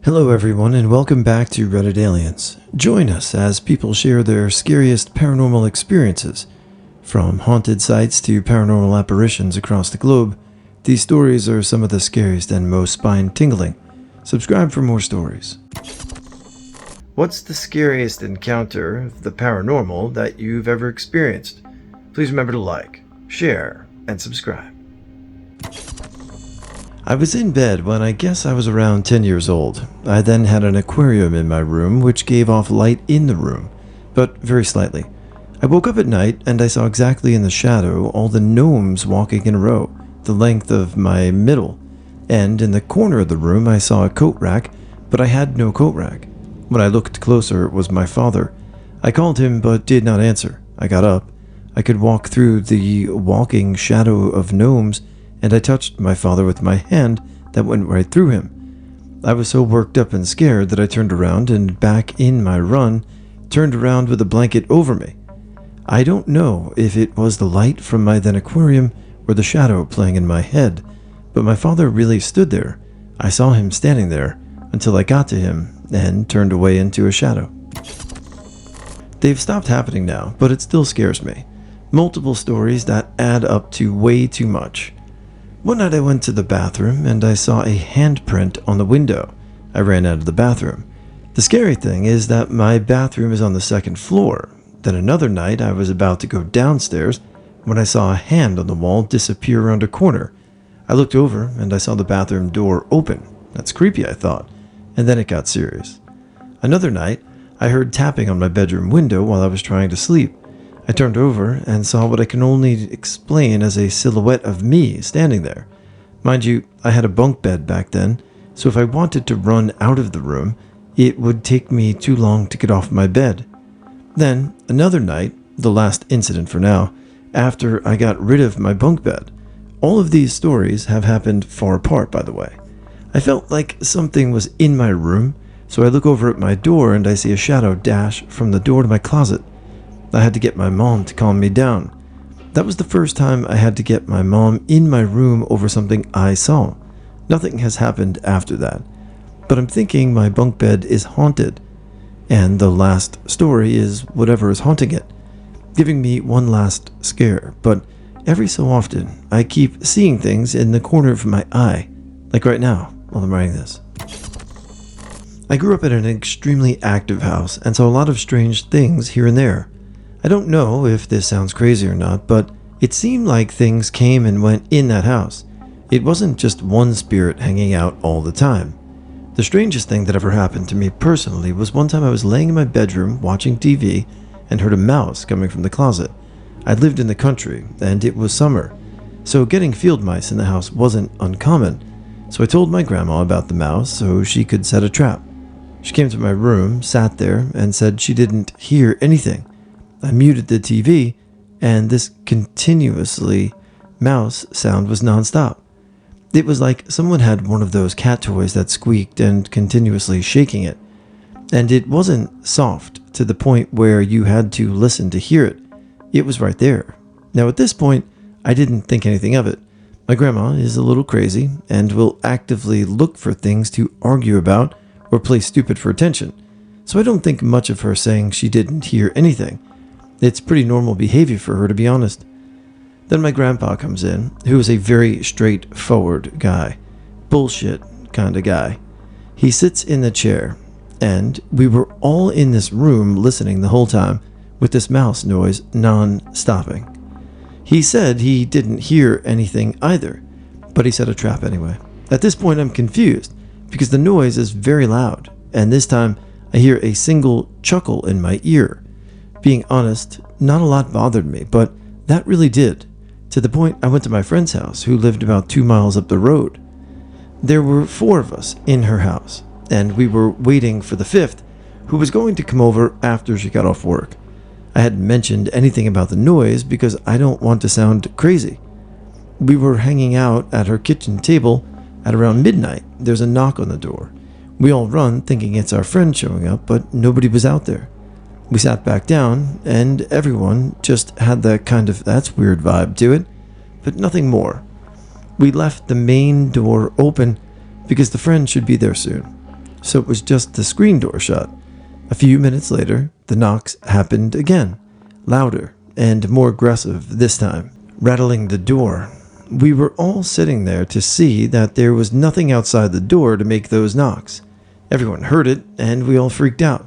Hello everyone and welcome back to Reddit Aliens. Join us as people share their scariest paranormal experiences. From haunted sites to paranormal apparitions across the globe, these stories are some of the scariest and most spine-tingling. Subscribe for more stories. What's the scariest encounter of the paranormal that you've ever experienced? Please remember to like, share, and subscribe. I was in bed when I guess I was around 10 years old. I then had an aquarium in my room which gave off light in the room, but very slightly. I woke up at night and I saw exactly in the shadow all the gnomes walking in a row, the length of my middle. And in the corner of the room I saw a coat rack, but I had no coat rack. When I looked closer, it was my father. I called him but did not answer. I got up. I could walk through the walking shadow of gnomes, and I touched my father with my hand that went right through him. I was so worked up and scared that I turned around and back in my run, turned around with a blanket over me. I don't know if it was the light from my then aquarium or the shadow playing in my head, but my father really stood there. I saw him standing there until I got to him and turned away into a shadow. They've stopped happening now, but it still scares me. Multiple stories that add up to way too much. One night I went to the bathroom and I saw a handprint on the window. I ran out of the bathroom. The scary thing is that my bathroom is on the second floor. Then another night I was about to go downstairs when I saw a hand on the wall disappear around a corner. I looked over and I saw the bathroom door open. That's creepy, I thought. And then it got serious. Another night I heard tapping on my bedroom window while I was trying to sleep. I turned over and saw what I can only explain as a silhouette of me standing there. Mind you, I had a bunk bed back then, so if I wanted to run out of the room, it would take me too long to get off my bed. Then, another night, the last incident for now, after I got rid of my bunk bed. All of these stories have happened far apart, by the way. I felt like something was in my room, so I look over at my door and I see a shadow dash from the door to my closet. I had to get my mom to calm me down. That was the first time I had to get my mom in my room over something I saw. Nothing has happened after that. But I'm thinking my bunk bed is haunted. And the last story is whatever is haunting it, giving me one last scare. But every so often, I keep seeing things in the corner of my eye, like right now while I'm writing this. I grew up in an extremely active house and saw a lot of strange things here and there. I don't know if this sounds crazy or not, but it seemed like things came and went in that house. It wasn't just one spirit hanging out all the time. The strangest thing that ever happened to me personally was one time I was laying in my bedroom watching TV and heard a mouse coming from the closet. I lived in the country and it was summer, so getting field mice in the house wasn't uncommon. So I told my grandma about the mouse so she could set a trap. She came to my room, sat there, and said she didn't hear anything. I muted the TV, and this continuously mouse sound was nonstop. It was like someone had one of those cat toys that squeaked and continuously shaking it. And it wasn't soft to the point where you had to listen to hear it. It was right there. Now at this point, I didn't think anything of it. My grandma is a little crazy and will actively look for things to argue about or play stupid for attention. So I don't think much of her saying she didn't hear anything. It's pretty normal behavior for her, to be honest. Then my grandpa comes in, who is a very straightforward guy. Bullshit kind of guy. He sits in the chair, and we were all in this room listening the whole time with this mouse noise non-stopping. He said he didn't hear anything either, but he set a trap anyway. At this point I'm confused, because the noise is very loud, and this time I hear a single chuckle in my ear. Being honest, not a lot bothered me, but that really did, to the point I went to my friend's house, who lived about 2 miles up the road. There were 4 of us in her house, and we were waiting for the 5th, who was going to come over after she got off work. I hadn't mentioned anything about the noise because I don't want to sound crazy. We were hanging out at her kitchen table at around midnight. There's a knock on the door. We all run thinking it's our friend showing up, but nobody was out there. We sat back down, and everyone just had that kind of "that's weird" vibe to it, but nothing more. We left the main door open because the friend should be there soon. so it was just the screen door shut. A few minutes later, the knocks happened again, louder and more aggressive this time, rattling the door. We were all sitting there to see that there was nothing outside the door to make those knocks. Everyone heard it, and we all freaked out.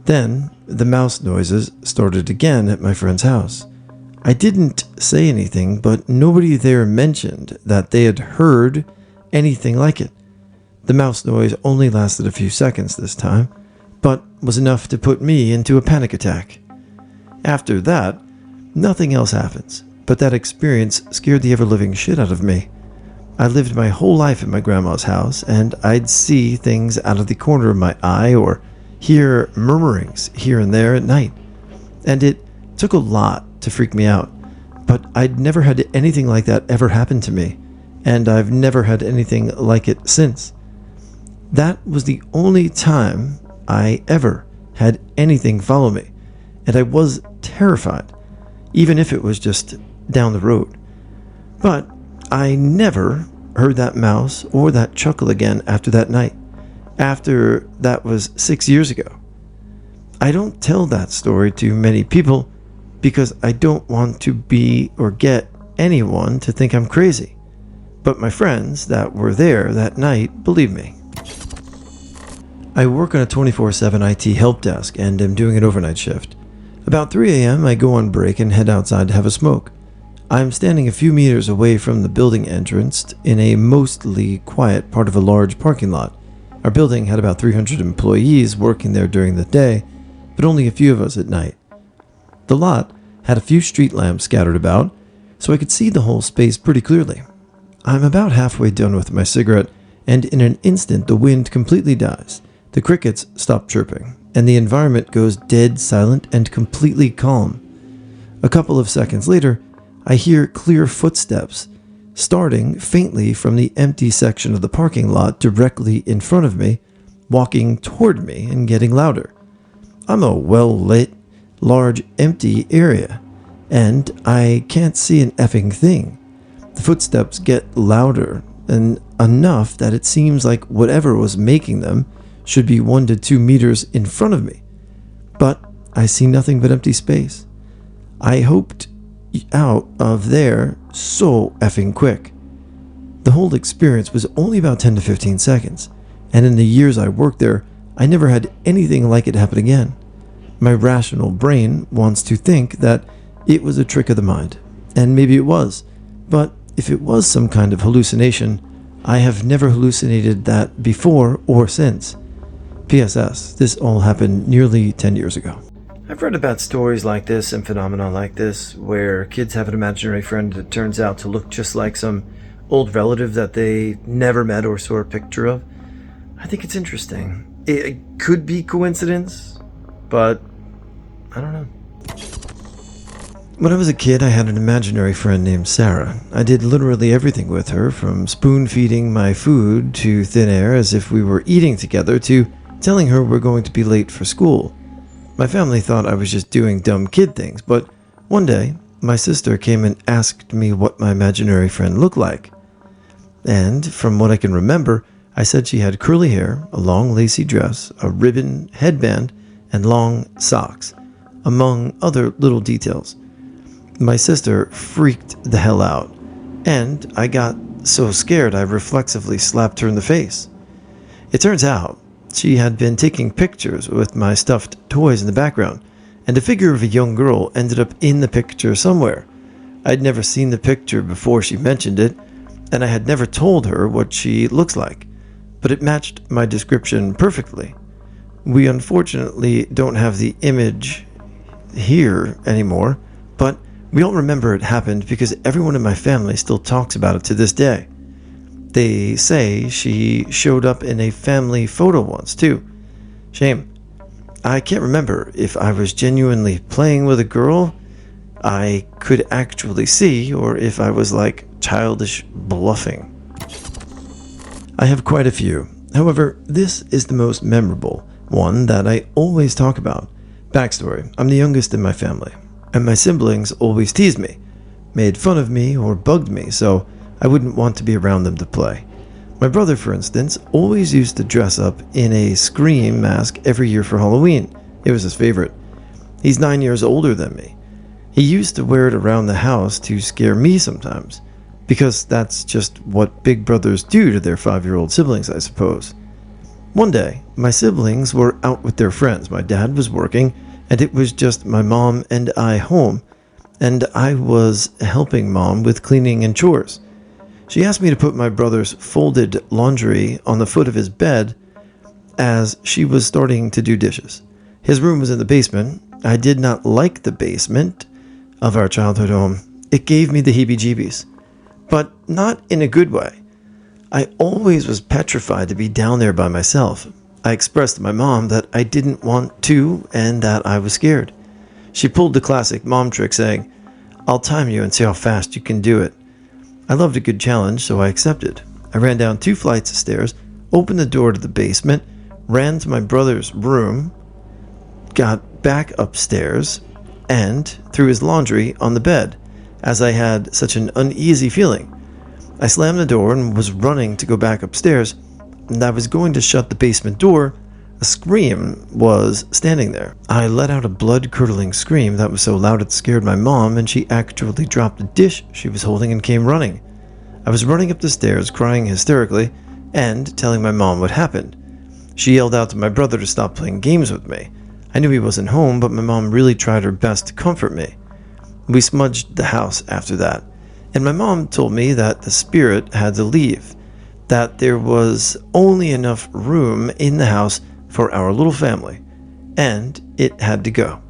Then, the mouse noises started again at my friend's house. I didn't say anything, but nobody there mentioned that they had heard anything like it. The mouse noise only lasted a few seconds this time, but was enough to put me into a panic attack. After that, nothing else happens, but that experience scared the ever-living shit out of me. I lived my whole life in my grandma's house, and I'd see things out of the corner of my eye or hear murmurings here and there at night. And it took a lot to freak me out, but I'd never had anything like that ever happen to me, and I've never had anything like it since. That was the only time I ever had anything follow me, and I was terrified, even if it was just down the road. But I never heard that mouse or that chuckle again after that night. After that was 6 years ago. I don't tell that story to many people because I don't want to be or get anyone to think I'm crazy. But my friends that were there that night believe me. I work on a 24/7 IT help desk and am doing an overnight shift. About 3 a.m. I go on break and head outside to have a smoke. I'm standing a few meters away from the building entrance in a mostly quiet part of a large parking lot. Our building had about 300 employees working there during the day, but only a few of us at night. The lot had a few street lamps scattered about, so I could see the whole space pretty clearly. I'm about halfway done with my cigarette, and in an instant the wind completely dies. The crickets stop chirping, and the environment goes dead silent and completely calm. A couple of seconds later, I hear clear footsteps, starting faintly from the empty section of the parking lot directly in front of me, walking toward me and getting louder. I'm a well-lit, large, empty area, and I can't see an effing thing. The footsteps get louder, and enough that it seems like whatever was making them should be 1 to 2 meters in front of me. But I see nothing but empty space. I hoped out of there so effing quick. The whole experience was only about 10 to 15 seconds, and in the years I worked there, I never had anything like it happen again. My rational brain wants to think that it was a trick of the mind, and maybe it was, but if it was some kind of hallucination, I have never hallucinated that before or since. PSS, this all happened nearly 10 years ago. I've read about stories like this and phenomena like this where kids have an imaginary friend that turns out to look just like some old relative that they never met or saw a picture of. I think it's interesting. It could be coincidence, but I don't know. When I was a kid, I had an imaginary friend named Sarah. I did literally everything with her, from spoon-feeding my food to thin air as if we were eating together to telling her we're going to be late for school. My family thought I was just doing dumb kid things, but one day, my sister came and asked me what my imaginary friend looked like. And from what I can remember, I said she had curly hair, a long lacy dress, a ribbon, headband, and long socks, among other little details. My sister freaked the hell out, and I got so scared I reflexively slapped her in the face. It turns out she had been taking pictures with my stuffed toys in the background, and a figure of a young girl ended up in the picture somewhere. I'd never seen the picture before she mentioned it, and I had never told her what she looks like, but it matched my description perfectly. We unfortunately don't have the image here anymore, but we all remember it happened because everyone in my family still talks about it to this day. They say she showed up in a family photo once, too. Shame. I can't remember if I was genuinely playing with a girl I could actually see, or if I was like childish bluffing. I have quite a few. However, this is the most memorable one that I always talk about. Backstory: I'm the youngest in my family, and my siblings always teased me, made fun of me, or bugged me, so I wouldn't want to be around them to play. My brother, for instance, always used to dress up in a Scream mask every year for Halloween. It was his favorite. He's 9 years older than me. He used to wear it around the house to scare me sometimes, because that's just what big brothers do to their 5-year-old siblings, I suppose. One day, my siblings were out with their friends. My dad was working, and it was just my mom and I home, and I was helping Mom with cleaning and chores. She asked me to put my brother's folded laundry on the foot of his bed as she was starting to do dishes. His room was in the basement. I did not like the basement of our childhood home. It gave me the heebie-jeebies, but not in a good way. I always was petrified to be down there by myself. I expressed to my mom that I didn't want to and that I was scared. She pulled the classic mom trick saying, "I'll time you and see how fast you can do it." I loved a good challenge, so I accepted. I ran down 2 flights of stairs, opened the door to the basement, ran to my brother's room, got back upstairs, and threw his laundry on the bed, as I had such an uneasy feeling. I slammed the door and was running to go back upstairs, and I was going to shut the basement door. A scream was standing there. I let out a blood-curdling scream that was so loud it scared my mom, and she actually dropped a dish she was holding and came running. I was running up the stairs, crying hysterically, and telling my mom what happened. She yelled out to my brother to stop playing games with me. I knew he wasn't home, but my mom really tried her best to comfort me. We smudged the house after that, and my mom told me that the spirit had to leave, that there was only enough room in the house for our little family, and it had to go.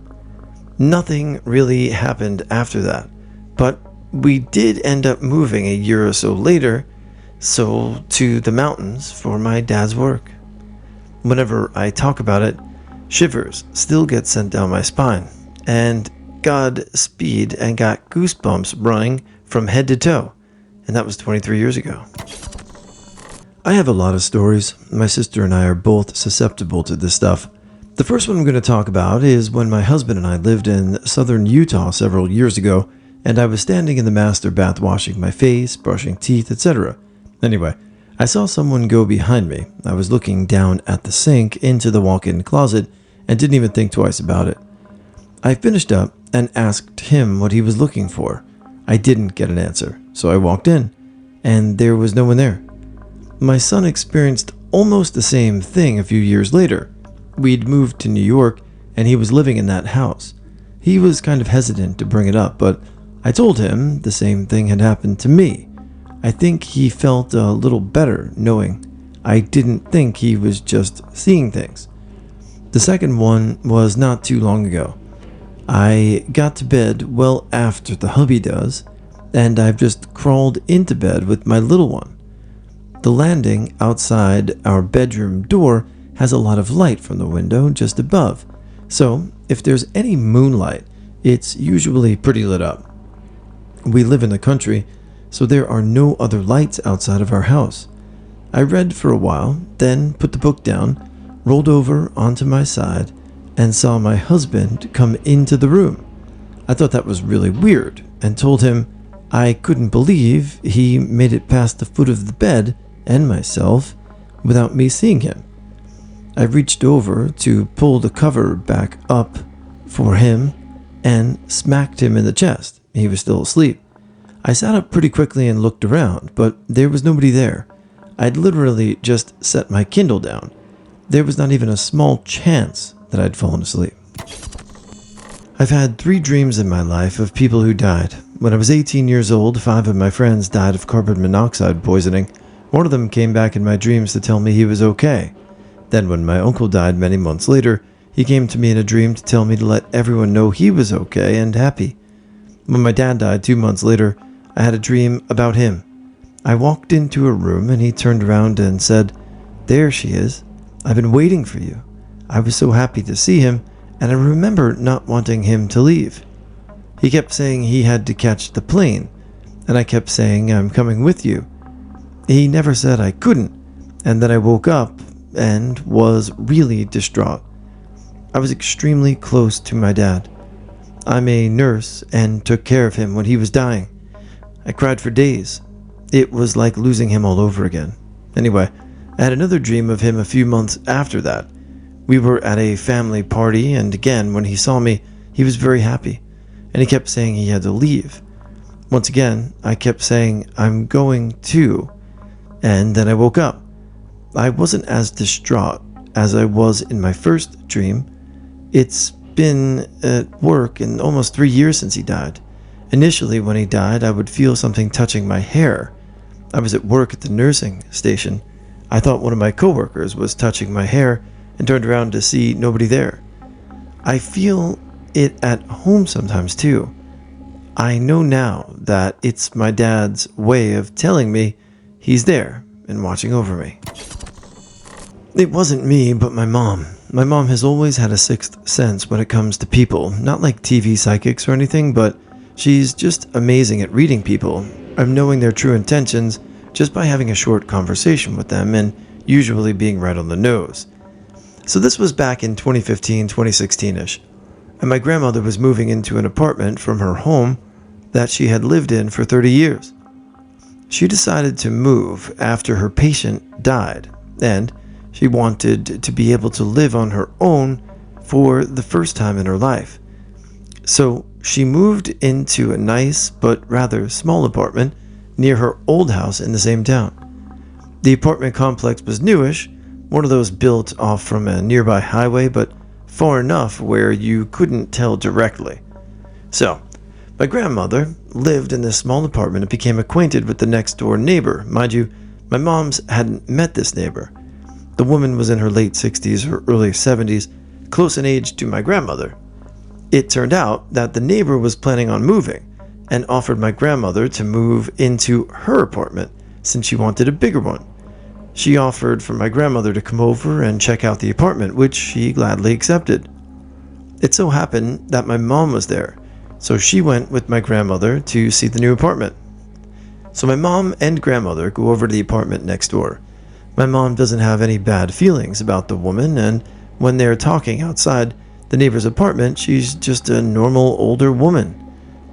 Nothing really happened after that, but we did end up moving a year or so later, to the mountains for my dad's work. Whenever I talk about it, shivers still get sent down my spine, and Godspeed and got goosebumps running from head to toe, and that was 23 years ago. I have a lot of stories. My sister and I are both susceptible to this stuff. The first one I'm going to talk about is when my husband and I lived in southern Utah several years ago, and I was standing in the master bath washing my face, brushing teeth, etc. Anyway, I saw someone go behind me. I was looking down at the sink into the walk-in closet and didn't even think twice about it. I finished up and asked him what he was looking for. I didn't get an answer, so I walked in, and there was no one there. My son experienced almost the same thing a few years later. We'd moved to New York, and he was living in that house. He was kind of hesitant to bring it up, but I told him the same thing had happened to me. I think he felt a little better knowing I didn't think he was just seeing things. The second one was not too long ago. I got to bed well after the hubby does, and I've just crawled into bed with my little one. The landing outside our bedroom door has a lot of light from the window just above, so if there's any moonlight, it's usually pretty lit up. We live in the country, so there are no other lights outside of our house. I read for a while, then put the book down, rolled over onto my side, and saw my husband come into the room. I thought that was really weird, and told him I couldn't believe he made it past the foot of the bed and myself without me seeing him. I reached over to pull the cover back up for him and smacked him in the chest. He was still asleep. I sat up pretty quickly and looked around, but there was nobody there. I'd literally just set my Kindle down. There was not even a small chance that I'd fallen asleep. I've had 3 dreams in my life of people who died. When I was 18 years old, 5 of my friends died of carbon monoxide poisoning. One of them came back in my dreams to tell me he was okay. Then when my uncle died many months later, he came to me in a dream to tell me to let everyone know he was okay and happy. When my dad died 2 months later, I had a dream about him. I walked into a room and he turned around and said, "There she is. I've been waiting for you." I was so happy to see him, and I remember not wanting him to leave. He kept saying he had to catch the plane, and I kept saying, "I'm coming with you." He never said I couldn't, and then I woke up and was really distraught. I was extremely close to my dad. I'm a nurse and took care of him when he was dying. I cried for days. It was like losing him all over again. Anyway, I had another dream of him a few months after that. We were at a family party, and again, when he saw me, he was very happy, and he kept saying he had to leave. Once again, I kept saying, "I'm going too," and then I woke up. I wasn't as distraught as I was in my first dream. It's been at work in almost 3 years since he died. Initially, when he died, I would feel something touching my hair. I was at work at the nursing station. I thought one of my coworkers was touching my hair and turned around to see nobody there. I feel it at home sometimes too. I know now that it's my dad's way of telling me he's there and watching over me. It wasn't me, but my mom. My mom has always had a sixth sense when it comes to people, not like TV psychics or anything, but she's just amazing at reading people, and knowing their true intentions just by having a short conversation with them and usually being right on the nose. So this was back in 2015, 2016-ish, and my grandmother was moving into an apartment from her home that she had lived in for 30 years. She decided to move after her patient died, and she wanted to be able to live on her own for the first time in her life. So she moved into a nice but rather small apartment near her old house in the same town. The apartment complex was newish, one of those built off from a nearby highway, but far enough where you couldn't tell directly. So, my grandmother lived in this small apartment and became acquainted with the next door neighbor. Mind you, my mom's hadn't met this neighbor. The woman was in her late 60s or early 70s, close in age to my grandmother. It turned out that the neighbor was planning on moving and offered my grandmother to move into her apartment since she wanted a bigger one. She offered for my grandmother to come over and check out the apartment, which she gladly accepted. It so happened that my mom was there, so she went with my grandmother to see the new apartment. So my mom and grandmother go over to the apartment next door. My mom doesn't have any bad feelings about the woman, and when they're talking outside the neighbor's apartment, she's just a normal older woman.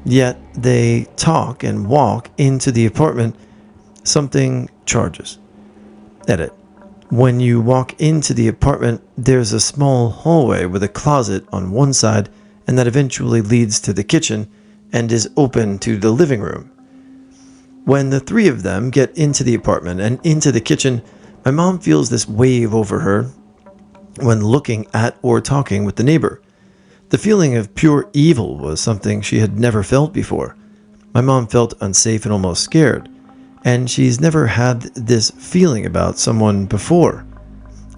Yet they talk and walk into the apartment. Something charges. Edit. When you walk into the apartment, there's a small hallway with a closet on one side, and that eventually leads to the kitchen and is open to the living room. When the three of them get into the apartment and into the kitchen, my mom feels this wave over her when looking at or talking with the neighbor. The feeling of pure evil was something she had never felt before. My mom felt unsafe and almost scared, and she's never had this feeling about someone before.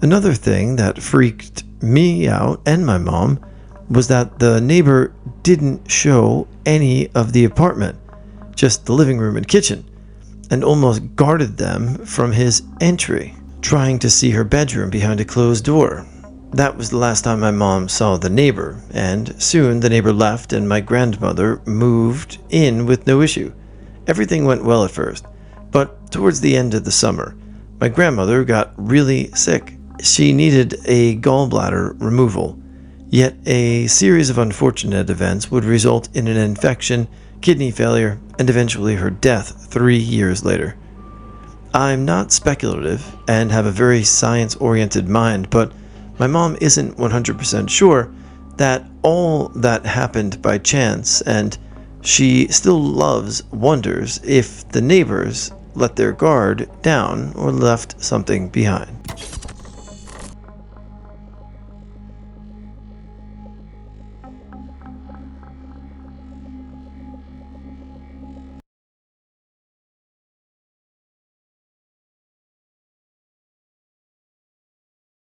Another thing that freaked me out and my mom was that the neighbor didn't show any of the apartment, just the living room and kitchen, and almost guarded them from his entry, trying to see her bedroom behind a closed door. That was the last time my mom saw the neighbor, and soon the neighbor left and my grandmother moved in with no issue. Everything went well at first, but towards the end of the summer, my grandmother got really sick. She needed a gallbladder removal, yet a series of unfortunate events would result in an infection, kidney failure, and eventually her death 3 years later. I'm not speculative and have a very science-oriented mind, but my mom isn't 100% sure that all that happened by chance, and she still wonders if the neighbors let their guard down or left something behind.